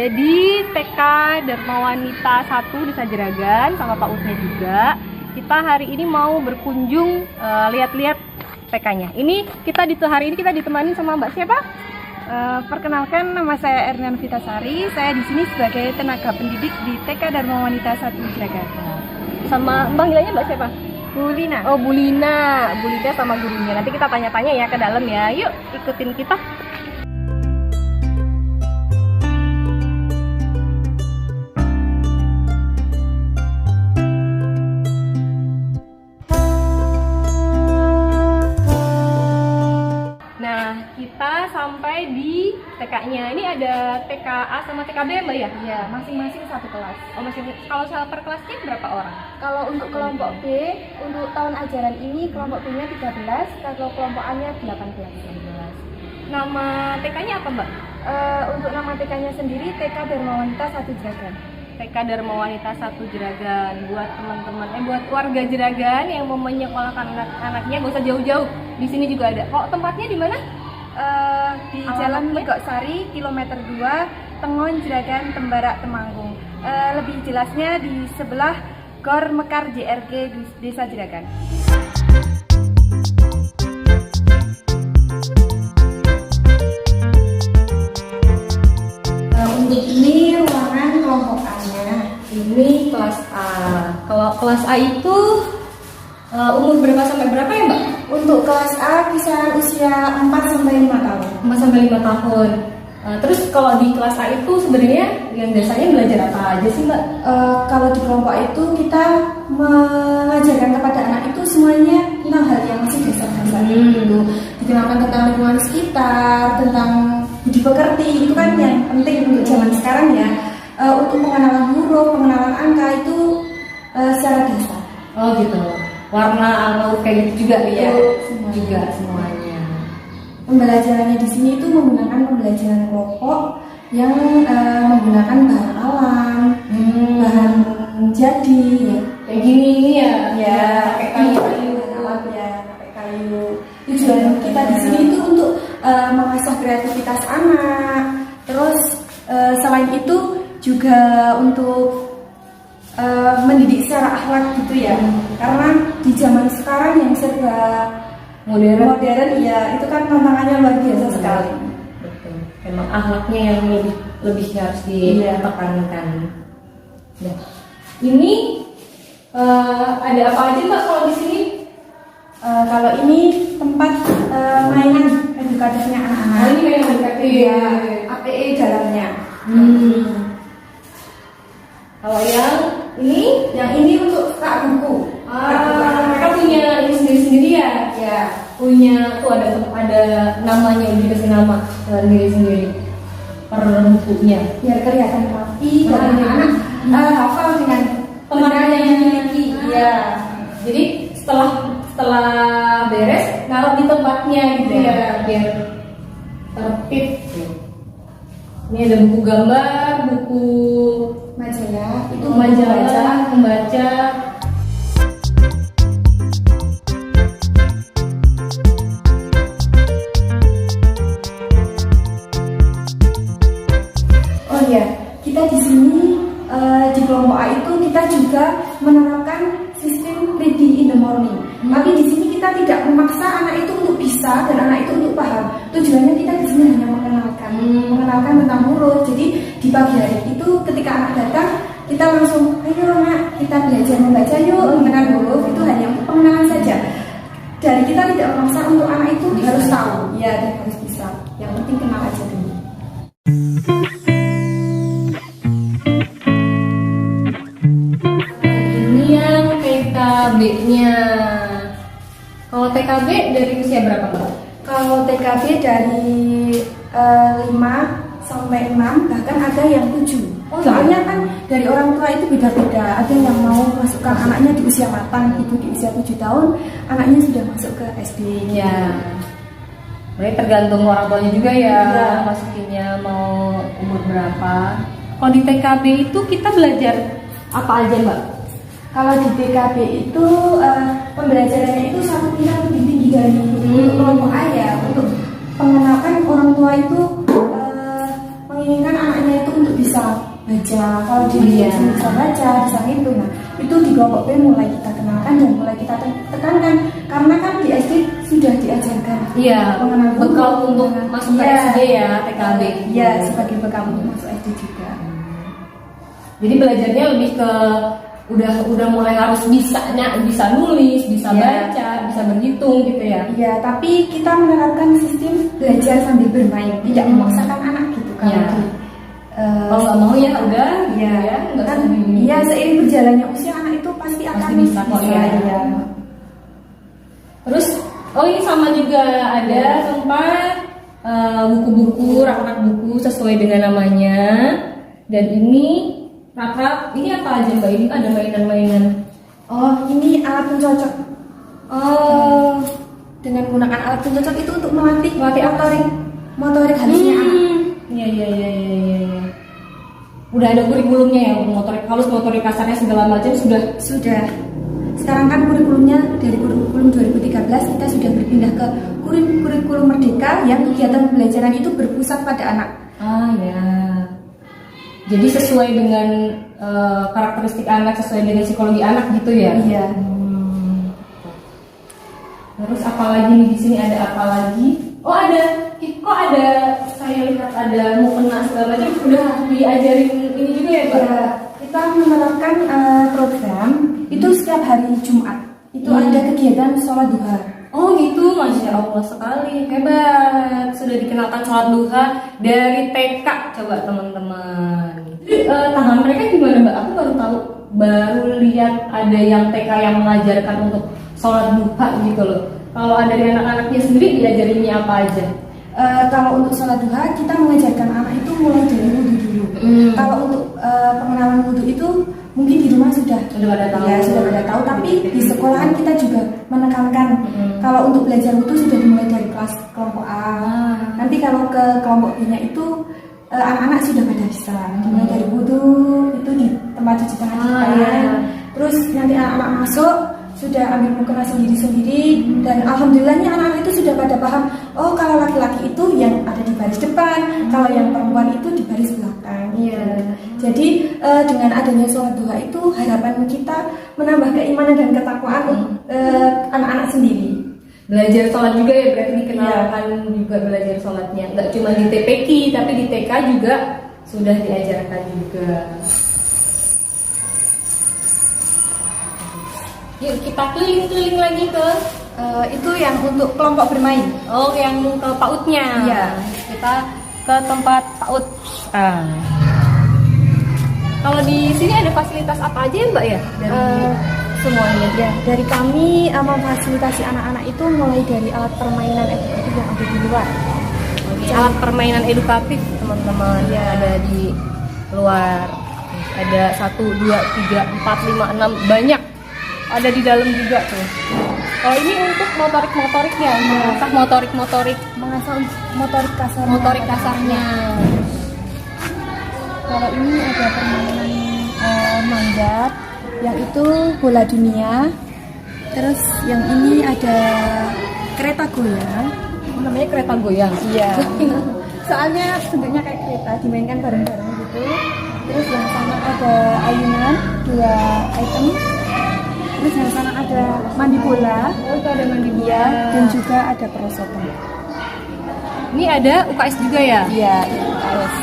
di TK Dharma Wanita 1 Desa Jeragan sama Pak Utnya juga. Kita hari ini mau berkunjung lihat-lihat TK-nya. Hari ini kita ditemani sama Mbak siapa? Perkenalkan, nama saya Ernian Vitasari. Saya di sini sebagai tenaga pendidik di TK Dharma Wanita 1 Jeragan. Sama panggilannya Mbak siapa? Bu Lina. Oh, Bu Lina sama gurunya. Nanti kita tanya-tanya ya ke dalam ya. Yuk, ikutin kita. Kita sampai di TK-nya. Ini ada TKA sama TKB Mbak ya? Iya, masing-masing satu kelas. Oh, kalau per kelasnya berapa orang? Kalau untuk kelompok B, untuk tahun ajaran ini kelompok B-nya 13, kalau kelompok A-nya 18. Nama TK-nya apa Mbak? Untuk nama TK-nya sendiri TK Dharma Wanita 1 Jeragan. TK Dharma Wanita 1 Jeragan. Buat teman-teman, buat warga Jeragan yang mau menyekolahkan anak-anaknya gak usah jauh-jauh. Di sini juga ada. Kok tempatnya di mana? Di Jalan Megok Sari, kilometer 2, Tengon, Jeragan, Tembarak, Temanggung. Lebih jelasnya di sebelah Gor Mekar JRG Desa Jeragan. Untuk ini ruangan kelompok A-nya. Ini kelas A. Kalau kelas A itu umur berapa sampai berapa ya Mbak? Untuk kelas A kisaran usia 4 sampai 5 tahun. 4 sampai 5 tahun. Terus kalau di kelas A itu sebenarnya yang biasanya belajar apa aja sih Mbak? Kalau di kelompok itu kita mengajarkan kepada anak itu semuanya tentang hal yang masih dasar-dasar gitu. Dikenalkan tentang lingkungan sekitar, tentang budi pekerti, itu kan yang penting untuk zaman sekarang ya. Untuk pengenalan huruf, pengenalan angka itu secara dasar. Oh gitu. Warna alur kayak gitu juga ya? Juga semuanya. Pembelajarannya di sini itu menggunakan pembelajaran kelompok yang menggunakan bahan alam, bahan jadi, kayak gini ini ya? Ya, pakai kayu, pakai kayu. Tujuan kita di sini itu untuk mengasah kreativitas anak. Terus selain itu juga untuk mendidik secara akhlak gitu ya, karena di zaman sekarang yang serba modern ya, itu kan tantangannya luar biasa sekali. Betul. Emang akhlaknya yang lebih harus ditekankan. Nah, ini ada apa aja Mbak kalau di sini? Kalau ini tempat mainan edukatifnya anak-anak. Oh, ini mainan edukatif. Ya, APE dalamnya. Kalau yang ini untuk rak buku. Mereka punya ini sendiri-sendiri ya? Ya. Punya tuh ada namanya, dikasih nama sendiri-sendiri per bukunya. Biar kelihatan rapi dan anak-anak hafal dengan teman yang dimiliki. Ya. Jadi setelah beres naruh di tempatnya gitu ya, biar tertib. Ini ada buku gambar, buku majalah, itu majalah membaca. Oh ya, kita di sini di kelompok A itu kita juga menerapkan sistem ready in the morning. Tapi di sini kita tidak memaksa anak itu untuk bisa dan anak itu untuk paham. Tujuannya kita di sini hanya mengenalkan tentang huruf. Jadi di pagi hari itu ketika anak datang, kita langsung, ayo nak, kita belajar membaca yuk, mengenal huruf. Itu hanya untuk pengenalan saja. Dan kita tidak memaksa untuk anak itu harus tahu, ya, dan harus bisa. Yang penting kenal aja dulu. Ini yang TKB-nya. Kalau TKB dari usia berapa Mbak? Kalau TKB dari 5 sampai 6, bahkan ada yang 7. Soalnya kan dari orang tua itu beda-beda. Ada yang mau masukkan anaknya di usia matang, itu di usia 7 tahun, anaknya sudah masuk ke SD. Ya. Berarti tergantung orang tuanya juga ya, masukinnya mau umur berapa. Kalau di TKB itu kita belajar apa aja Mbak? Kalau di TKB itu pembelajarannya itu satu tingkat lebih tinggi dari kelompok A ya. Untuk pengenalan orang tua itu menginginkan anaknya itu untuk bisa bisa baca. Kalau di Iya. sini bisa baca, bisa ngitung. Nah, itu di kelompok B mulai kita kenalkan dan mulai kita tekankan karena kan di SD sudah diajarkan. Iya, mengenal huruf, bekal untuk mengenal- masuk ke Iya. SD ya, TKB. Iya, sebagai bekal untuk masuk SD juga. Jadi belajarnya lebih ke udah mulai harus bisa nulis, bisa Iya. baca, bisa berhitung gitu ya. Iya, tapi kita menerapkan sistem belajar sambil bermain, tidak memaksakan anak gitu kan. Iya. Kalau nggak mau ya udah, gitu Iya, ya, nggak kan, usah di- iya seiring berjalannya usia anak itu pasti akan bisa kok ya. iya. Terus, oh ini sama juga ada tempat buku-buku, rak-rak buku sesuai dengan namanya. Dan ini rak-rak, ini apa aja mbak? Ini ada mainan-mainan. Oh, ini alat pencocok. Oh, Dengan menggunakan alat pencocok itu untuk melatih Melatih apa? motorik halusnya anak. Iya. Udah ada kurikulumnya ya untuk motorik halus, motorik kasarnya segala macam sudah. Sudah. Sekarang kan kurikulumnya dari kurikulum 2013 kita sudah berpindah ke kurikulum Merdeka yang kegiatan pembelajaran itu berpusat pada anak. Ah ya. Jadi sesuai dengan karakteristik anak, sesuai dengan psikologi anak gitu ya. Iya. Terus apalagi nih di sini ada apa lagi? Oh ada, kok ada saya lihat ada mukena segala macam udah diajarin ini juga ya Pak? Ya, kita menerapkan program itu setiap hari Jumat. Itu Hmm. ada kegiatan sholat duha. Oh gitu, Masya Allah sekali, hebat. Sudah dikenalkan sholat duha dari TK, coba teman-teman. Tangan mereka gimana Mbak? Aku baru lihat ada yang TK yang mengajarkan untuk sholat duha gitu loh. Kalau ada dari anak-anaknya sendiri diajarinnya apa aja? Kalau untuk sholat duha kita mengajarkan anak itu mulai dari wudhu dulu. Kalau untuk pengenalan wudhu itu mungkin di rumah sudah pada tahu. Ya, sudah pada tahu. Tapi di sekolahan kita juga menekankan kalau untuk belajar wudhu sudah dimulai dari kelas kelompok A. Nanti kalau ke kelompok B-nya itu anak-anak sudah pada bisa dimulai dari wudhu itu di tempat cuci tangan kita. Iya. Terus nanti anak-anak masuk sudah ambil mukena sendiri-sendiri dan alhamdulillahnya anak-anak itu sudah pada paham. Oh, kalau laki-laki itu yang ada di baris depan, kalau yang perempuan itu di baris belakang. Iya. Jadi dengan adanya sholat duha itu harapan kita menambah keimanan dan ketakwaan anak-anak sendiri. Belajar sholat juga ya, berarti dikenalkan juga belajar sholatnya. Nggak cuma di TPQ, tapi di TK juga sudah diajarkan juga. Yuk kita keliling-keliling lagi ke Itu yang untuk kelompok bermain. yang ke PAUD-nya. Iya. Kita ke tempat PAUD. Kalau di sini ada fasilitas apa aja ya Mbak ya? Dari semuanya. Ya, dari kami memfasilitasi anak-anak itu mulai dari alat permainan edukatif yang ada di luar. Alat permainan edukatif teman-teman ya ada di luar. Ada 1, 2, 3, 4, 5, 6 banyak. Ada di dalam juga tuh. Kalau ini untuk motorik-motoriknya, mengasah motorik-motorik, Mengasah motorik kasar. motorik kasarnya. Kalau ini ada permainan manjat, yang itu bola dunia. Terus yang ini ada kereta goyang. Namanya kereta goyang. Iya. Soalnya bentuknya kayak kereta, dimainkan bareng-bareng gitu. Terus yang sana ada ayunan 2 item. Terus yang sana ada mandi bola. Oh, itu ada mandi bola. Dan juga ada perosotan. Ini ada UKS juga ya? Iya, UKS.